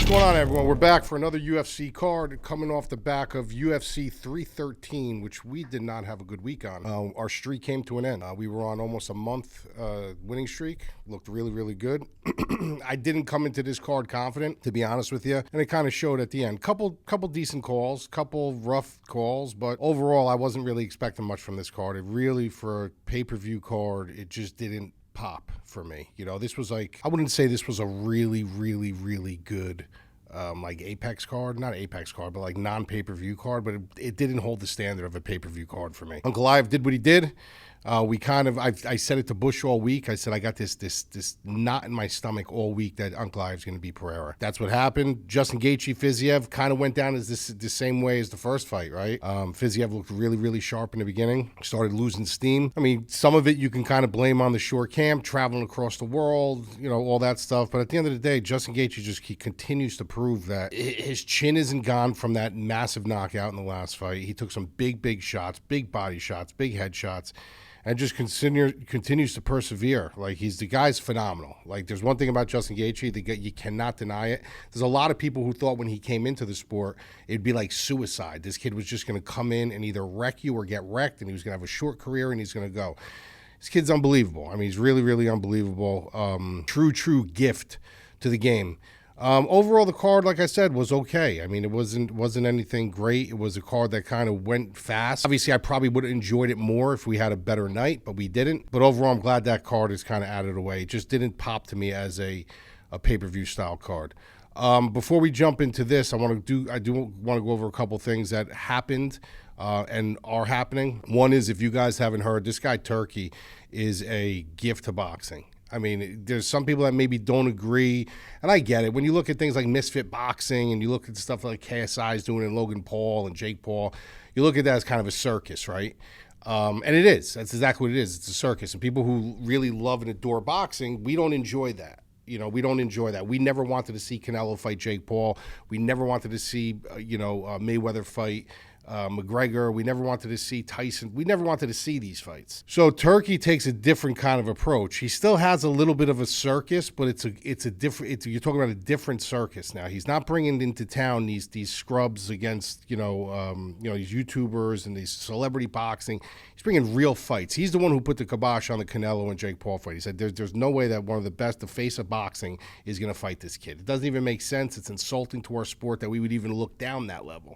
going on, everyone? We're back for another UFC card coming off the back of UFC 313, which we did not have a good week on. Our streak came to an end. We were on almost a month winning streak. Looked really, really good. I didn't come into this card confident, to be honest with you, and it kind of showed at the end. Couple decent calls, couple rough calls, but overall, I wasn't really expecting much from this card. It really, for a pay-per-view card, it just didn't pop for me. You know, this was like, I wouldn't say this was a really, really, really good like Apex card, not Apex card, but like non-pay-per-view card, but it didn't hold the standard of a pay-per-view card for me. Uncle Live did what he did. I said it to Bush all week. I said, I got this knot in my stomach all week that Uncle Live's going to be Pereira. That's what happened. Justin Gaethje, Fiziev kind of went down as the same way as the first fight, right? Fiziev looked really, really sharp in the beginning, started losing steam. I mean, some of it you can kind of blame on the short camp, traveling across the world, you know, all that stuff. But at the end of the day, Justin Gaethje he continues to prove that his chin isn't gone from that massive knockout in the last fight. He took some big shots, big body shots, big head shots, and just continues to persevere. Like, the guy's phenomenal. Like, there's one thing about Justin Gaethje, you cannot deny it. There's a lot of people who thought when he came into the sport, it'd be like suicide. This kid was just going to come in and either wreck you or get wrecked, and he was going to have a short career, and he's going to go. This kid's unbelievable. I mean, he's really, really unbelievable. True gift to the game. Overall, the card, like I said, was okay. I mean, it wasn't anything great. It was a card that kind of went fast. Obviously, I probably would have enjoyed it more if we had a better night, but we didn't. But overall, I'm glad that card is kind of added away. It just didn't pop to me as a pay-per-view style card. Before we jump into this, I do want to go over a couple things that happened and are happening. One is, if you guys haven't heard, this guy Turkey is a gift to boxing. I mean, there's some people that maybe don't agree, and I get it. When you look at things like Misfit Boxing and you look at stuff like KSI is doing and Logan Paul and Jake Paul, you look at that as kind of a circus, right? And it is. That's exactly what it is. It's a circus. And people who really love and adore boxing, we don't enjoy that. You know, we don't enjoy that. We never wanted to see Canelo fight Jake Paul. We never wanted to see, Mayweather fight McGregor. We never wanted to see Tyson. We never wanted to see these fights. So Turkey takes a different kind of approach. He still has a little bit of a circus, but you're talking about a different circus now. He's not bringing into town these scrubs against these YouTubers and these celebrity boxing. He's bringing real fights. He's the one who put the kibosh on the Canelo and Jake Paul fight. He said there's no way that one of the best, the face of boxing, is going to fight this kid. It doesn't even make sense. It's insulting to our sport that we would even look down that level.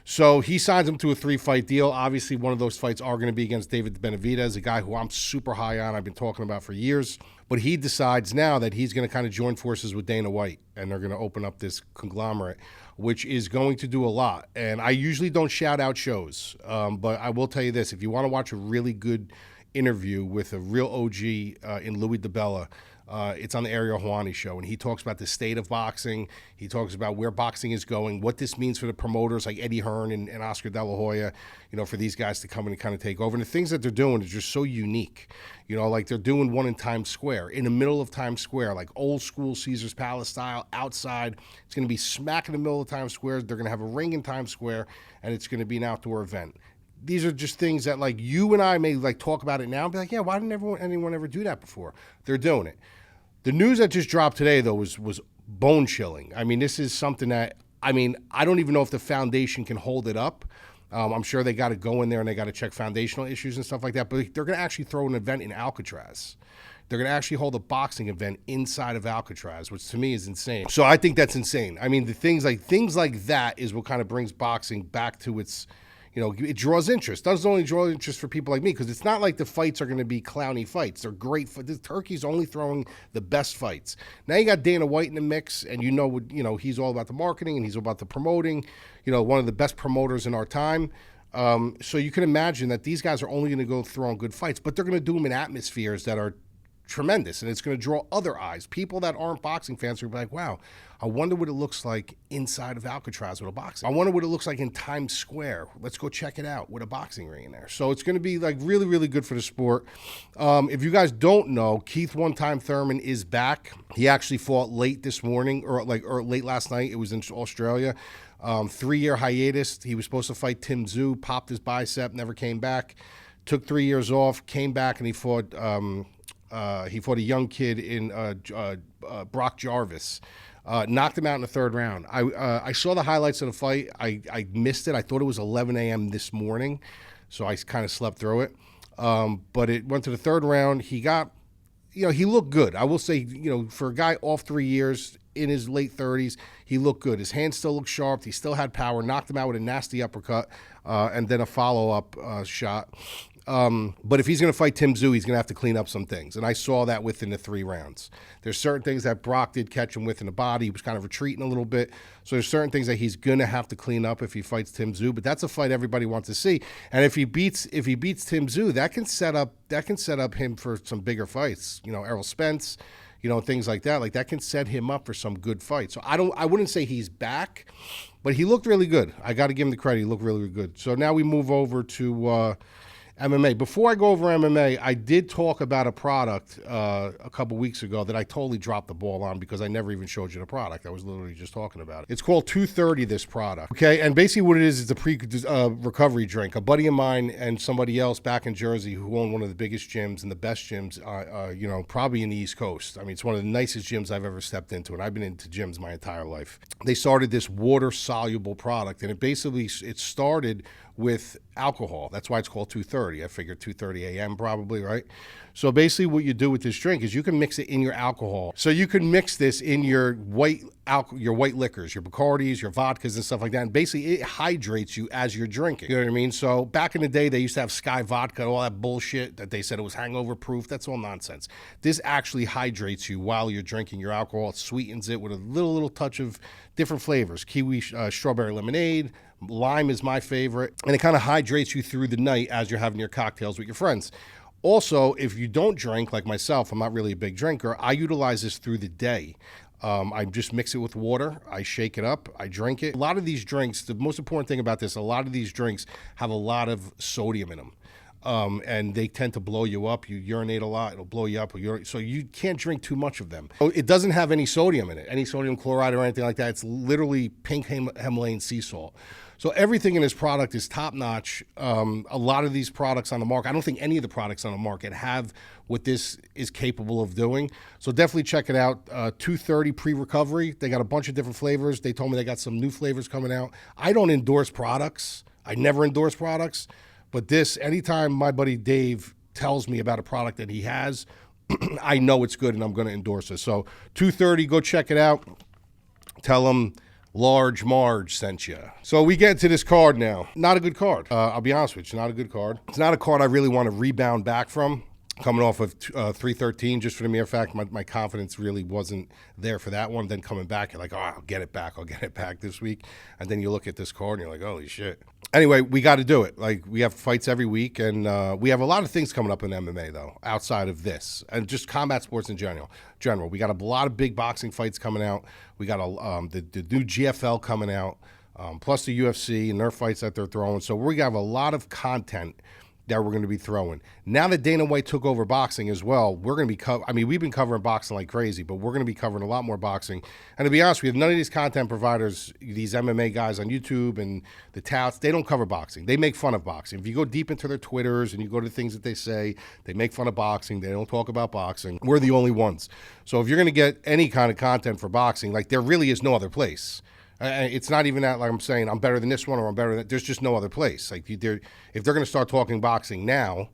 So he signs him to a 3-fight deal. Obviously, one of those fights are going to be against David Benavidez, a guy who I'm super high on, I've been talking about for years. But he decides now that he's going to kind of join forces with Dana White, and they're going to open up this conglomerate, which is going to do a lot. And I usually don't shout out shows, but I will tell you this. If you want to watch a really good interview with a real OG in Louis DiBella, it's on the Ariel Helwani show, and he talks about the state of boxing. He talks about where boxing is going, what this means for the promoters like Eddie Hearn and Oscar De La Hoya, for these guys to come in and kind of take over. And the things that they're doing is just so unique. Like they're doing one in Times Square, in the middle of Times Square, like old school Caesar's Palace style, outside. It's going to be smack in the middle of Times Square. They're going to have a ring in Times Square, and it's going to be an outdoor event. These are just things that, like, you and I may, like, talk about it now and be like, yeah, why didn't anyone ever do that before? They're doing it. The news that just dropped today, though, was bone-chilling. I mean, this is something that, I don't even know if the foundation can hold it up. I'm sure they got to go in there and they got to check foundational issues and stuff like that, but they're going to actually throw an event in Alcatraz. They're going to actually hold a boxing event inside of Alcatraz, which to me is insane. So I think that's insane. I mean, the things like that is what kind of brings boxing back to its, it draws interest. Doesn't only draw interest for people like me, because it's not like the fights are going to be clowny fights. They're great. Turkey's only throwing the best fights. Now you got Dana White in the mix, and he's all about the marketing and he's all about the promoting. One of the best promoters in our time. So you can imagine that these guys are only going to go throw on good fights, but they're going to do them in atmospheres that are tremendous, and it's going to draw other eyes. People that aren't boxing fans are going to be like, wow, I wonder what it looks like inside of Alcatraz with a boxing. I wonder what it looks like in Times Square. Let's go check it out with a boxing ring in there. So it's going to be like really, really good for the sport. If you guys don't know, Keith One-Time Thurman is back. He actually fought late this morning or late last night. It was in Australia. 3-year hiatus. He was supposed to fight Tim Tszyu, popped his bicep, never came back. Took 3 years off, came back, and he fought He fought a young kid in Brock Jarvis. Knocked him out in the third round. I saw the highlights of the fight. I missed it. I thought it was 11 a.m. this morning, so I kind of slept through it. But it went to the third round. He got, he looked good. I will say, for a guy off 3 years, in his late 30s, he looked good. His hands still looked sharp. He still had power. Knocked him out with a nasty uppercut and then a follow-up shot. But if he's going to fight Tim Tszyu, he's going to have to clean up some things. And I saw that within the 3 rounds. There's certain things that Brock did catch him with in the body. He was kind of retreating a little bit. So there's certain things that he's going to have to clean up if he fights Tim Tszyu. But that's a fight everybody wants to see. And if he beats Tim Tszyu, that can set up him for some bigger fights. Errol Spence, things like that. Like that can set him up for some good fights. So I wouldn't say he's back, but he looked really good. I got to give him the credit. He looked really, really good. So now we move over to MMA. Before I go over MMA, I did talk about a product a couple weeks ago that I totally dropped the ball on because I never even showed you the product. I was literally just talking about it. It's called 230, this product. Okay, and basically what it is a pre-recovery drink. A buddy of mine and somebody else back in Jersey who own one of the biggest gyms and the best gyms, probably in the East Coast. I mean, it's one of the nicest gyms I've ever stepped into, and I've been into gyms my entire life. They started this water-soluble product, and it started with alcohol. That's why it's called 230. I figured 2:30 a.m. probably, right? So basically what you do with this drink is you can mix it in your alcohol. So you can mix this in your white liquors, your Bacardis, your vodkas and stuff like that. And basically it hydrates you as you're drinking. You know what I mean? So back in the day, they used to have Sky Vodka, all that bullshit that they said it was hangover proof. That's all nonsense. This actually hydrates you while you're drinking your alcohol. It sweetens it with a little touch of different flavors. Kiwi, strawberry lemonade, lime is my favorite. And it kind of hydrates you through the night as you're having your cocktails with your friends. Also, if you don't drink, like myself, I'm not really a big drinker, I utilize this through the day. I just mix it with water, I shake it up, I drink it. A lot of these drinks, the most important thing about this, a lot of these drinks have a lot of sodium in them. And they tend to blow you up. You urinate a lot, it'll blow you up. So you can't drink too much of them. It doesn't have any sodium in it, any sodium chloride or anything like that. It's literally pink Himalayan sea salt. So everything in this product is top-notch. A lot of these products on the market, I don't think any of the products on the market have what this is capable of doing. So definitely check it out. 230 pre-recovery. They got a bunch of different flavors. They told me they got some new flavors coming out. I don't endorse products. I never endorse products. But this, anytime my buddy Dave tells me about a product that he has, I know it's good and I'm going to endorse it. So 230, go check it out. Tell him Large Marge sent you. So we get to this card now. Not a good card. I'll be honest with you, not a good card. It's not a card I really want to rebound back from. Coming off of 313, just for the mere fact my confidence really wasn't there for that one. Then coming back, you're like, oh, I'll get it back this week. And then you look at this card and you're like, holy shit. Anyway, we got to do it. Like, we have fights every week, and we have a lot of things coming up in MMA, though, outside of this, and just combat sports in general. We got a lot of big boxing fights coming out. We got the new GFL coming out, plus the UFC and their fights that they're throwing. So we have a lot of content that we're going to be throwing. Now that Dana White took over boxing as well, we're going to be we've been covering boxing like crazy, but we're going to be covering a lot more boxing. And to be honest, we have none of these content providers, these MMA guys on YouTube and the touts, they don't cover boxing. They make fun of boxing. If you go deep into their Twitters and you go to things that they say, they make fun of boxing. They don't talk about boxing. We're the only ones. So if you're going to get any kind of content for boxing, like, there really is no other place. It's not even that, like, I'm saying I'm better than this one or I'm better than that. There's just no other place. Like, if they're going to start talking boxing now,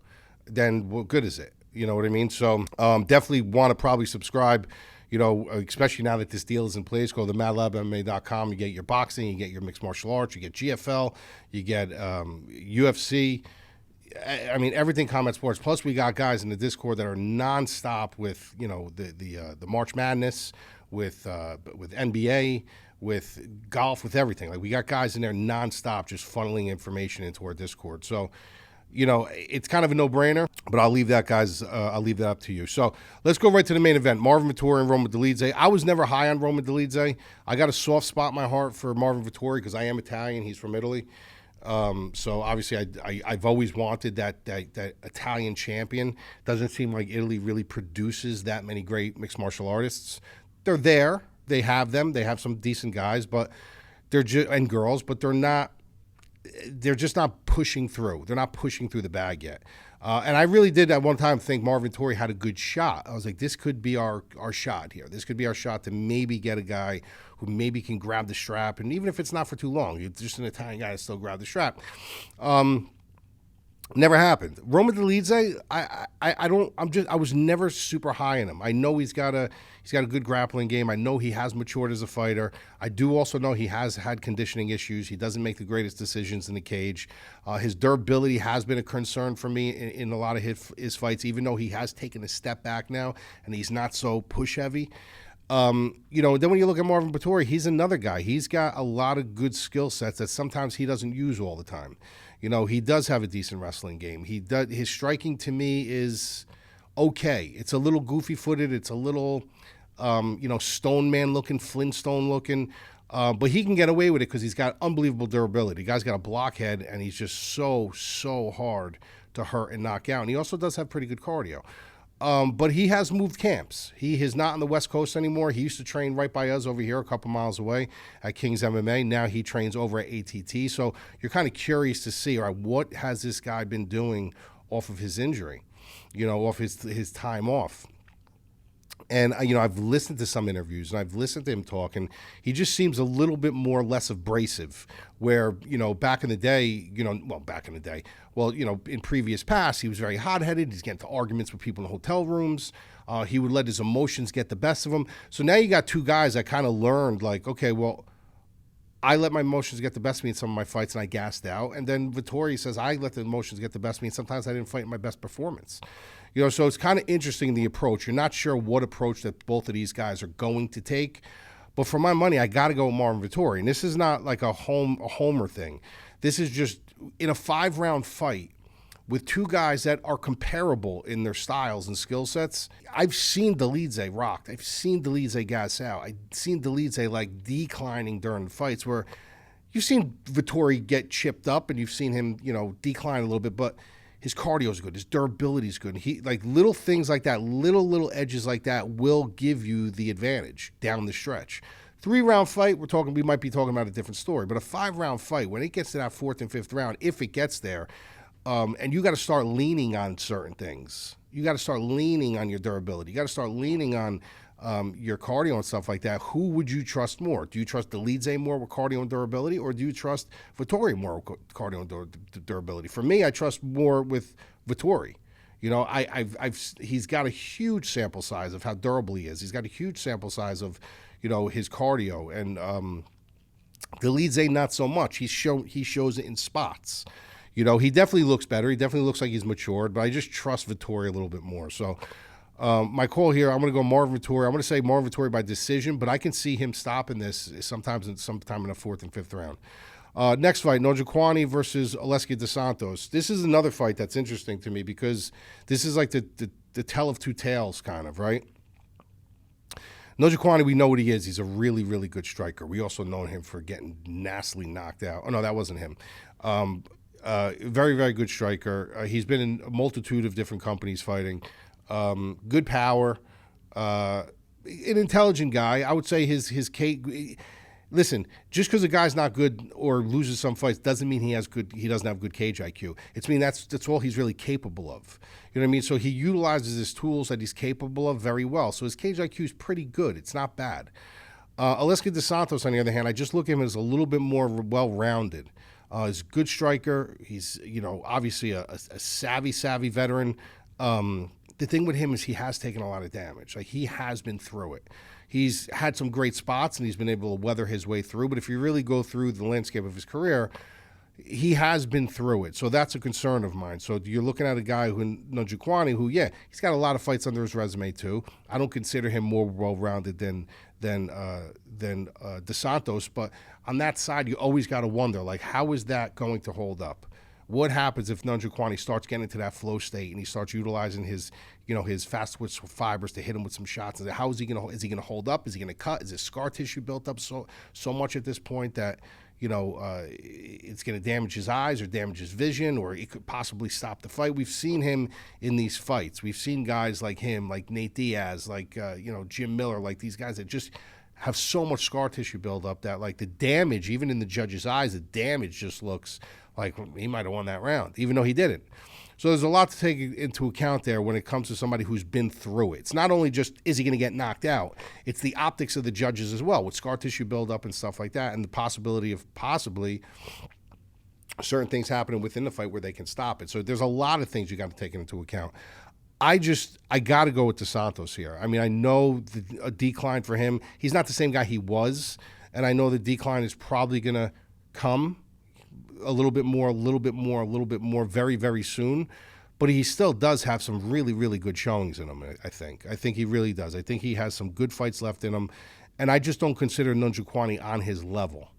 then what good is it? You know what I mean? So definitely want to probably subscribe, especially now that this deal is in place. Go to madlabmma.com. You get your boxing, you get your mixed martial arts, you get GFL, you get UFC. I mean, everything combat sports. Plus, we got guys in the Discord that are nonstop with, the March Madness, with NBA, with golf, with everything. Like, we got guys in there nonstop just funneling information into our Discord. So, it's kind of a no-brainer, but I'll leave that, guys. I'll leave that up to you. So let's go right to the main event. Marvin Vettori and Roman Dolidze. I was never high on Roman Dolidze. I got a soft spot in my heart for Marvin Vettori because I am Italian. He's from Italy. So obviously I've always wanted that Italian champion. Doesn't seem like Italy really produces that many great mixed martial artists. They're there. They have them. They have some decent guys, but and girls, but they're just not pushing through. They're not pushing through the bag yet. And I really did at one time think Marvin Vettori had a good shot. I was like, this could be our shot here. This could be our shot to maybe get a guy who maybe can grab the strap. And even if it's not for too long, you're just an Italian guy to still grab the strap. Never happened. Roman Dolidze, I was never super high on him. I know he's got a good grappling game. I know he has matured as a fighter. I do also know he has had conditioning issues. He doesn't make the greatest decisions in the cage. His durability has been a concern for me in a lot of his fights, even though he has taken a step back now and he's not so push heavy. Then when you look at Marvin Vettori, he's another guy. He's got a lot of good skill sets that sometimes he doesn't use all the time. He does have a decent wrestling game. His striking to me is okay. It's a little goofy-footed. It's a little, Stone Man looking, Flintstone looking. But he can get away with it because he's got unbelievable durability. The guy's got a blockhead, and he's just so hard to hurt and knock out. And he also does have pretty good cardio. But he has moved camps. He is not on the West Coast anymore. He used to train right by us over here a couple miles away at King's MMA. Now he trains over at ATT. So you're kind of curious to see, all right, what has this guy been doing off of his injury, off his time off. And, I've listened to some interviews and I've listened to him talk, and he just seems a little bit less abrasive where, back in the day, in previous past, he was very hot-headed. He's getting into arguments with people in hotel rooms. He would let his emotions get the best of him. So now you got two guys that kind of learned, like, okay, well, I let my emotions get the best of me in some of my fights and I gassed out. And then Vettori says, I let the emotions get the best of me and sometimes I didn't fight in my best performance. So it's kind of interesting, the approach. You're not sure what approach that both of these guys are going to take. But for my money, I got to go with Marvin Vettori. And this is not like a homer thing. This is just in a 5-round fight with two guys that are comparable in their styles and skill sets. I've seen Dolidze rocked. I've seen Dolidze gas out. I've seen Dolidze like declining during the fights where you've seen Vettori get chipped up and you've seen him, decline a little bit, but his cardio is good. His durability is good. He like little things like that, little edges like that will give you the advantage down the stretch. 3-round fight, we might be talking about a different story, but a 5-round fight, when it gets to that 4th and 5th round, if it gets there, and you got to start leaning on certain things. You got to start leaning on your durability. You got to start leaning on your cardio and stuff like that. Who would you trust more? Do you trust Dolidze more with cardio and durability, or do you trust Vettori more with cardio and durability? For me, I trust more with Vettori. He's got a huge sample size of how durable he is. He's got a huge sample size of, his cardio, and Dolidze not so much. He shows it in spots. He definitely looks better. He definitely looks like he's matured, but I just trust Vettori a little bit more. So my call here, I'm going to go Marvin Vettori. I'm going to say Marvin Vettori by decision, but I can see him stopping this sometime in the 4th and 5th round. Next fight, Njokuani versus Oleksiy dos Santos. This is another fight that's interesting to me because this is like the tell of two tales kind of, right? Njokuani, we know what he is. He's a really, really good striker. We also know him for getting nastily knocked out. Oh, no, that wasn't him. Very, very good striker. He's been in a multitude of different companies fighting. Good power. An intelligent guy. I would say his listen, just because a guy's not good or loses some fights doesn't mean he doesn't have good cage IQ. That's all he's really capable of. You know what I mean? So he utilizes his tools that he's capable of very well. So his cage IQ is pretty good. It's not bad. Oleksiy dos Santos, on the other hand, I just look at him as a little bit more well-rounded. He's a good striker. He's, obviously a savvy veteran. The thing with him is he has taken a lot of damage. Like, he has been through it. He's had some great spots, and he's been able to weather his way through. But if you really go through the landscape of his career, he has been through it. So that's a concern of mine. So you're looking at a guy Njokuani, who, he's got a lot of fights under his resume too. I don't consider him more well-rounded than dos Santos. But on that side, you always got to wonder, like, how is that going to hold up? What happens if Njokuani starts getting into that flow state and he starts utilizing his fast twitch fibers to hit him with some shots? And how is he going to hold up? Is he going to cut? Is his scar tissue built up so much at this point that it's going to damage his eyes or damage his vision, or it could possibly stop the fight? We've seen him in these fights. We've seen guys like him, like Nate Diaz, like Jim Miller, like these guys that just have so much scar tissue buildup that, like, the damage, even in the judge's eyes, the damage just looks like he might have won that round, even though he didn't. So there's a lot to take into account there when it comes to somebody who's been through it. It's not only just, is he going to get knocked out? It's the optics of the judges as well, with scar tissue buildup and stuff like that, and the possibility of possibly certain things happening within the fight where they can stop it. So there's a lot of things you got to take into account. I got to go with Dos Santos here. I mean, I know a decline for him. He's not the same guy he was, and I know the decline is probably going to come a little bit more, very, very soon. But he still does have some really, really good showings in him, I think. I think he really does. I think he has some good fights left in him. And I just don't consider Njokuani on his level,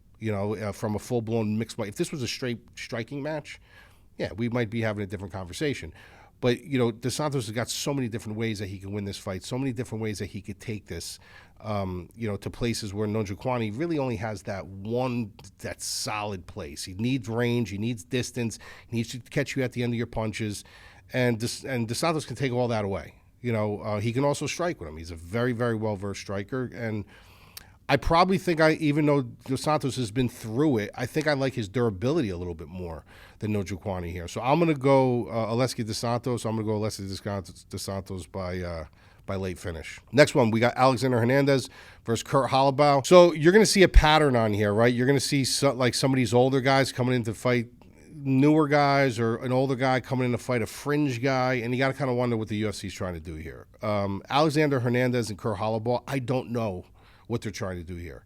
from a full-blown mixed fight. If this was a straight striking match, yeah, we might be having a different conversation. But, Dos Santos has got so many different ways that he can win this fight, so many different ways that he could take this, to places where Njokuani really only has that solid place. He needs range, he needs distance, he needs to catch you at the end of your punches, and Dos Santos can take all that away. He can also strike with him. He's a very, very well-versed striker, and I probably think even though Dos Santos has been through it, I think I like his durability a little bit more than Njokuani here. So I'm going to go Aleksei Dos Santos. I'm going to go Aleksei Dos Santos by late finish. Next one, we got Alexander Hernandez versus Kurt Holobaugh. So you're going to see a pattern on here, right? You're going to see some of these older guys coming in to fight newer guys, or an older guy coming in to fight a fringe guy, and you got to kind of wonder what the UFC is trying to do here. Alexander Hernandez and Kurt Holobaugh, I don't know what they're trying to do here,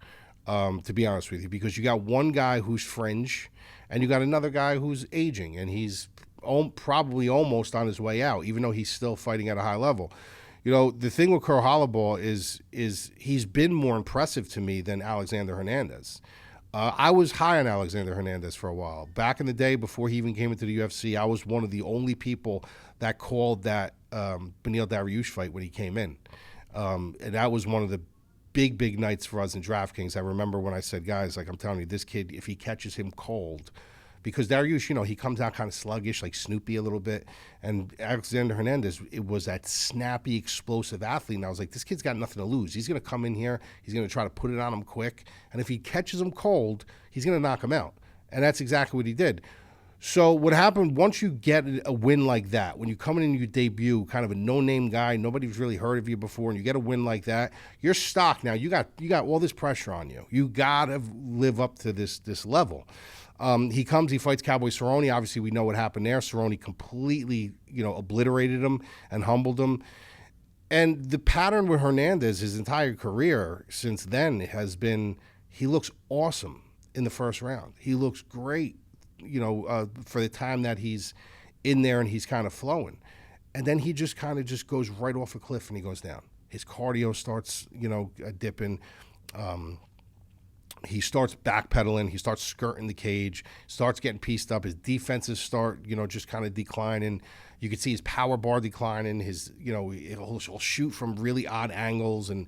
to be honest with you, because you got one guy who's fringe, and you got another guy who's aging, and he's probably almost on his way out, even though he's still fighting at a high level. The thing with Kurt Holobaugh is he's been more impressive to me than Alexander Hernandez. I was high on Alexander Hernandez for a while. Back in the day, before he even came into the UFC, I was one of the only people that called that Beneil Dariush fight when he came in. And that was one of the big nights for us in DraftKings. I remember when I said, guys, I'm telling you, this kid, if he catches him cold, because Dariush, he comes out kind of sluggish, like Snoopy a little bit, and Alexander Hernandez, it was that snappy, explosive athlete, and I was like, this kid's got nothing to lose. He's going to come in here, he's going to try to put it on him quick, and if he catches him cold, he's going to knock him out, and that's exactly what he did. So what happened, once you get a win like that, when you come in and you debut, kind of a no-name guy, nobody's really heard of you before, and you get a win like that, you're stocked now. You got all this pressure on you. You got to live up to this level. He fights Cowboy Cerrone. Obviously, we know what happened there. Cerrone completely, obliterated him and humbled him. And the pattern with Hernandez, his entire career since then, has been he looks awesome in the first round. He looks great, for the time that he's in there and he's kind of flowing. And then he just kind of goes right off a cliff and he goes down. His cardio starts, dipping. He starts backpedaling. He starts skirting the cage, starts getting pieced up. His defenses start, just kind of declining. You can see his power bar declining. He'll shoot from really odd angles, and,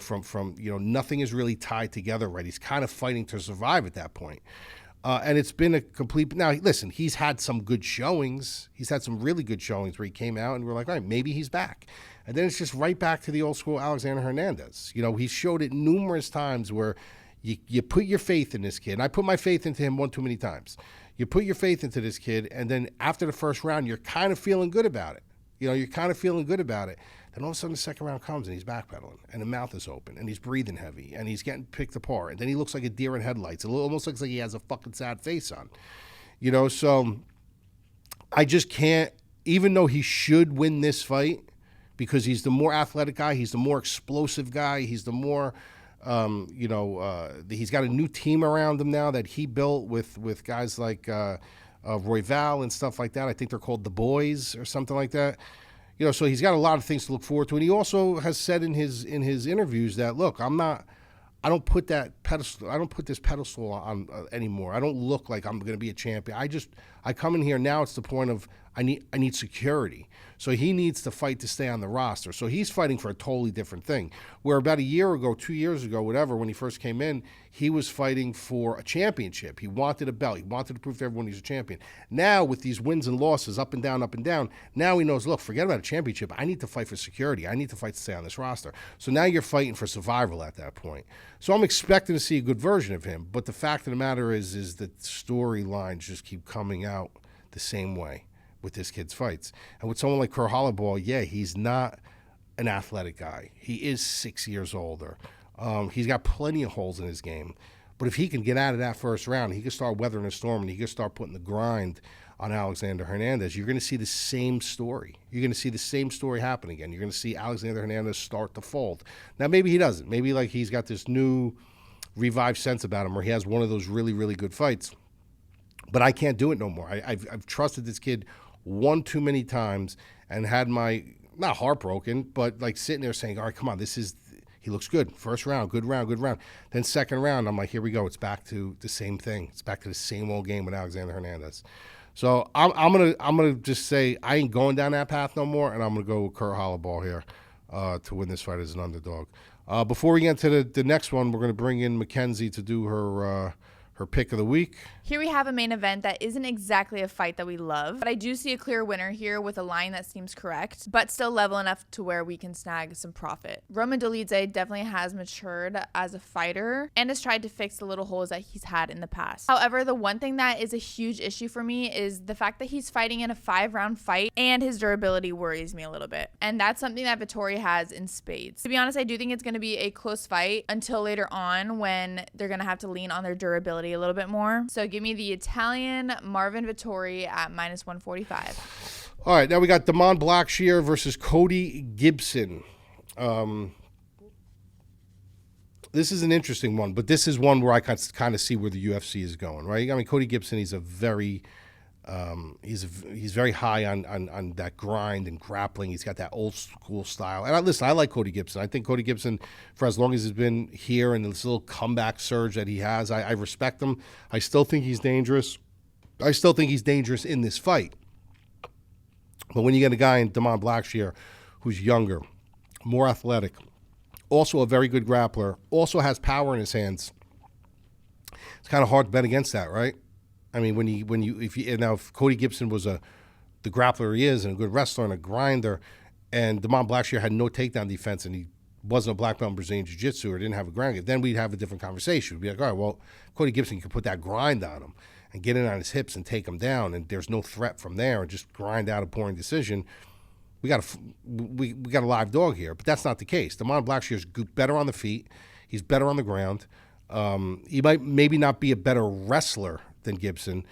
from nothing is really tied together right. He's kind of fighting to survive at that point. And it's been a complete. Now, listen, he's had some good showings. He's had some really good showings where he came out and we're like, all right, maybe he's back. And then it's just right back to the old school Alexander Hernandez. He showed it numerous times where you put your faith in this kid. And I put my faith into him one too many times. You put your faith into this kid, and then after the first round, you're kind of feeling good about it. You're kind of feeling good about it. Then all of a sudden the second round comes and he's backpedaling and the mouth is open and he's breathing heavy and he's getting picked apart. And then he looks like a deer in headlights. It almost looks like he has a fucking sad face on. So I just can't, even though he should win this fight because he's the more athletic guy, he's the more explosive guy, he's the more, he's got a new team around him now that he built with guys like Royval and stuff like that. I think they're called the Boys or something like that. So he's got a lot of things to look forward to, and he also has said in his interviews that, look, I don't put this pedestal on anymore. I don't look like I'm going to be a champion. I come in here now. It's the point of I need security. So he needs to fight to stay on the roster. So he's fighting for a totally different thing. Where about a year ago, 2 years ago, whatever, when he first came in, he was fighting for a championship. He wanted a belt. He wanted to prove to everyone he's a champion. Now, with these wins and losses, up and down, now he knows, look, forget about a championship. I need to fight for security. I need to fight to stay on this roster. So now you're fighting for survival at that point. So I'm expecting to see a good version of him. But the fact of the matter is that storylines just keep coming out the same way. with this kid's fights. And with someone like Kurt Holloway, yeah, he's not an athletic guy. He is 6 years older. He's got plenty of holes in his game. But if he can get out of that first round, he can start weathering a storm, and he can start putting the grind on Alexander Hernandez. You're going to see the same story. You're going to see the same story happen again. You're going to see Alexander Hernandez start to fold. Now, maybe he doesn't. Maybe like he's got this new revived sense about him, or he has one of those really, really good fights. But I can't do it no more. I've trusted this kid one too many times and had my, not heartbroken, but like sitting there saying, all right, come on, he looks good. First round, good round, good round. Then second round, I'm like, here we go. It's back to the same thing. It's back to the same old game with Alexander Hernandez. So I'm gonna just say I ain't going down that path no more, and I'm gonna go with Kurt Holloway here to win this fight as an underdog. Before we get to the next one, we're gonna bring in Mackenzie to do her pick of the week. Here we have a main event that isn't exactly a fight that we love, but I do see a clear winner here with a line that seems correct, but still level enough to where we can snag some profit. Roman Dolidze definitely has matured as a fighter and has tried to fix the little holes that he's had in the past. However, the one thing that is a huge issue for me is the fact that he's fighting in a 5-round fight, and his durability worries me a little bit. And that's something that Vettori has in spades. To be honest, I do think it's going to be a close fight until later on when they're going to have to lean on their durability a little bit more. So give me the Italian Marvin Vettori at -145. All right, now we got Damon Blackshear versus Cody Gibson. This is an interesting one, but this is one where I kind of see where the UFC is going, right? I mean, Cody Gibson, he's very high on that grind and grappling. He's got that old school style. And I like Cody Gibson. I think Cody Gibson, for as long as he's been here and this little comeback surge that he has, I respect him. I still think he's dangerous. I still think he's dangerous in this fight. But when you get a guy in Damon Blackshear who's younger, more athletic, also a very good grappler, also has power in his hands, it's kind of hard to bet against that, right? I mean, if Cody Gibson was the grappler he is and a good wrestler and a grinder, and Damon Blackshear had no takedown defense and he wasn't a black belt in Brazilian Jiu-Jitsu or didn't have a grind game, then we'd have a different conversation. We'd be like, all right, well, Cody Gibson can put that grind on him and get in on his hips and take him down, and there's no threat from there and just grind out a boring decision. We got a live dog here, but that's not the case. Damon Blackshear's better on the feet. He's better on the ground. He might maybe not be a better wrestler than Gibson,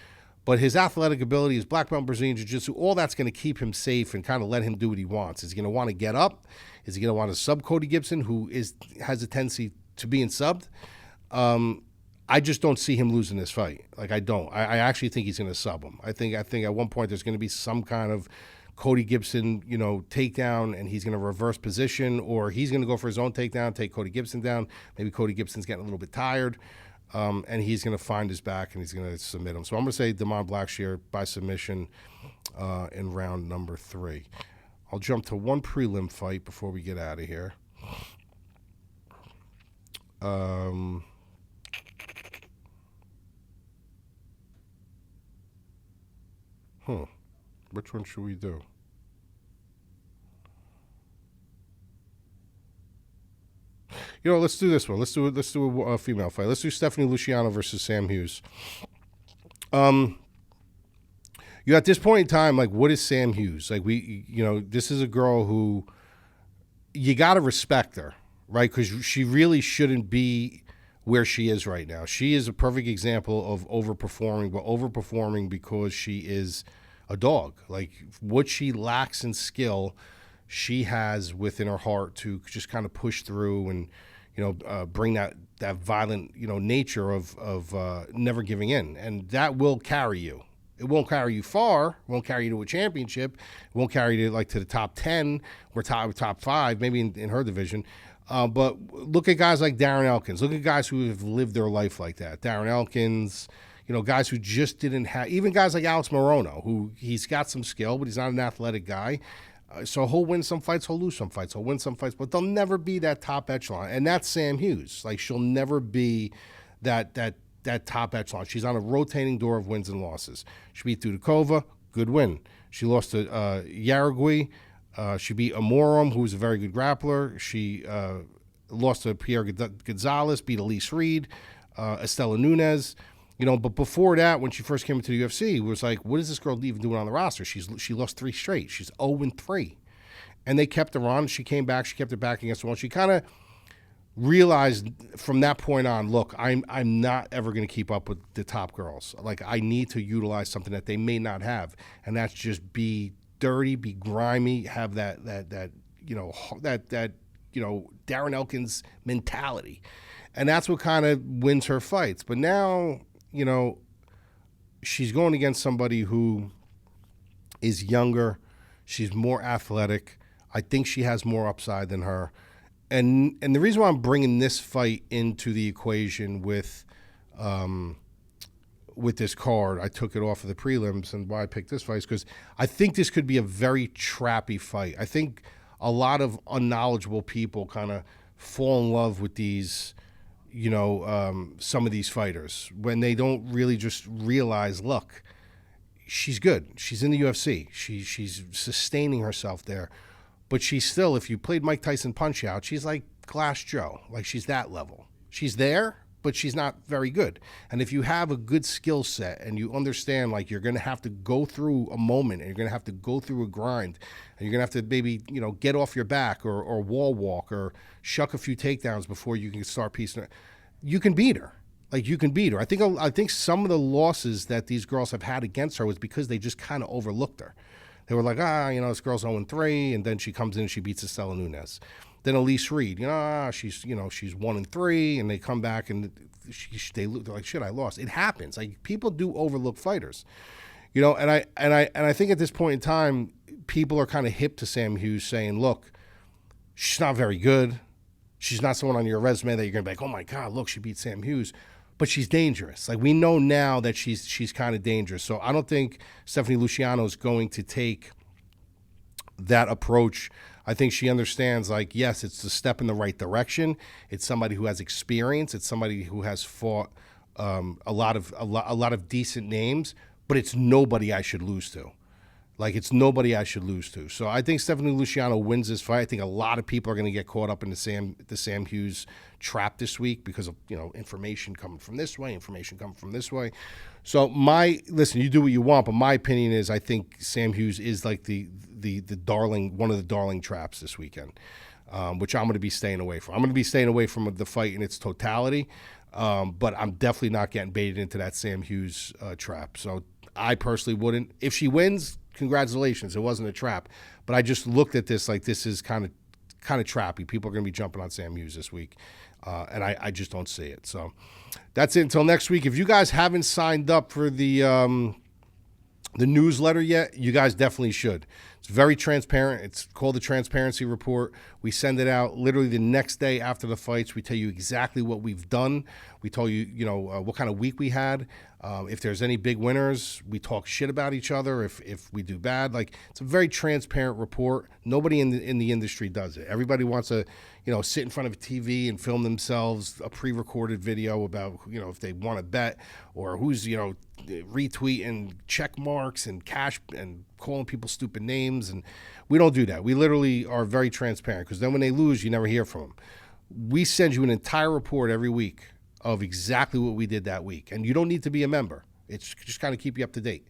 but his athletic ability, his black belt Brazilian Jiu-Jitsu, all that's going to keep him safe and kind of let him do what he wants. Is he going to want to get up? Is he going to want to sub Cody Gibson, who has a tendency to being subbed? I just don't see him losing this fight. Like, I don't. I actually think he's going to sub him. I think at one point there's going to be some kind of Cody Gibson, takedown, and he's going to reverse position, or he's going to go for his own takedown, take Cody Gibson down. Maybe Cody Gibson's getting a little bit tired. And he's going to find his back and he's going to submit him. So I'm going to say Damon Blackshear by submission in round number 3. I'll jump to one prelim fight before we get out of here. Which one should we do? Let's do this one. Let's do a female fight. Let's do Stephanie Luciano versus Sam Hughes. At this point in time, like, what is Sam Hughes? Like, this is a girl who you got to respect her, right? Because she really shouldn't be where she is right now. She is a perfect example of overperforming, but overperforming because she is a dog. Like, what she lacks in skill, she has within her heart to just kind of push through and, bring that violent, nature of never giving in. And that will carry you. It won't carry you far. It won't carry you to a championship. It won't carry you to the top 10 or top 5, maybe in her division. But look at guys like Darren Elkins. Look at guys who have lived their life like that. Darren Elkins, guys who just didn't have, even guys like Alex Morono, who he's got some skill, but he's not an athletic guy. So he'll win some fights, he'll lose some fights, he'll win some fights, but they'll never be that top echelon. And that's Sam Hughes. Like, she'll never be that top echelon. She's on a rotating door of wins and losses. She beat Dudikova, good win. She lost to Yaragui. She beat Amorum, who was a very good grappler. She lost to Pierre Gonzalez, beat Elise Reed, Estela Nunez. But before that, when she first came into the UFC, it was like, what is this girl even doing on the roster? She lost 3 straight. She's 0-3. And they kept her on. She came back. She kept it back against the wall. She kind of realized from that point on, look, I'm not ever going to keep up with the top girls. Like, I need to utilize something that they may not have, and that's just be dirty, be grimy, have that Darren Elkins mentality. And that's what kind of wins her fights. But now, she's going against somebody who is younger. She's more athletic. I think she has more upside than her. And the reason why I'm bringing this fight into the equation with this card, I took it off of the prelims, and why I picked this fight is because I think this could be a very trappy fight. I think a lot of unknowledgeable people kind of fall in love with these, some of these fighters when they don't really just realize, look, she's good. She's in the UFC. She's sustaining herself there. But she's still, if you played Mike Tyson Punch-Out, she's like Glass Joe. Like, she's that level. She's there, but she's not very good. And if you have a good skill set and you understand, like, you're going to have to go through a moment, and you're going to have to go through a grind, and you're going to have to maybe, get off your back or wall walk or shuck a few takedowns before you can start piecing her, you can beat her. Like, you can beat her. I think some of the losses that these girls have had against her was because they just kind of overlooked her. They were like, this girl's 0-3, and then she comes in and she beats Estela Nunes. Then Elise Reed, she's 1-3, and they come back and they're like, shit, I lost. It happens. Like, people do overlook fighters, And I think at this point in time, people are kind of hip to Sam Hughes, saying, look, she's not very good. She's not someone on your resume that you're gonna be like, oh my God, look, she beat Sam Hughes. But she's dangerous. Like, we know now that she's kind of dangerous. So I don't think Stephanie Luciano is going to take that approach. I think she understands, like, yes, it's a step in the right direction. It's somebody who has experience. It's somebody who has fought a lot of decent names. But it's nobody I should lose to. Like, it's nobody I should lose to. So I think Stephanie Luciano wins this fight. I think a lot of people are going to get caught up in the Sam Hughes trap this week because of, information coming from this way, information coming from this way. So listen, you do what you want, but my opinion is I think Sam Hughes is like the darling, one of the darling traps this weekend, which I'm going to be staying away from. I'm going to be staying away from the fight in its totality, but I'm definitely not getting baited into that Sam Hughes trap. So I personally wouldn't. If she wins, congratulations, it wasn't a trap. But I just looked at this like this is kind of trappy. People are going to be jumping on Sam Hughes this week, and I just don't see it. So that's it until next week. If you guys haven't signed up for the newsletter yet, you guys definitely should. It's very transparent. It's called the Transparency Report. We send it out literally the next day after the fights. We tell you exactly what we've done. We tell you, what kind of week we had. If there's any big winners, we talk shit about each other. If we do bad, like, it's a very transparent report. Nobody in the industry does it. Everybody wants to, sit in front of a TV and film themselves a pre-recorded video about, if they want to bet or who's, retweeting check marks and cash and calling people stupid names. And we don't do that. We literally are very transparent, because then when they lose, you never hear from them. We send you an entire report every week of exactly what we did that week. And you don't need to be a member. It's just kind of keep you up to date.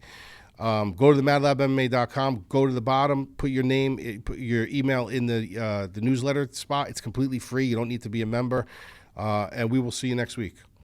Go to the madlabmma.com, go to the bottom, put your name, put your email in the newsletter spot. It's completely free. You don't need to be a member. And we will see you next week.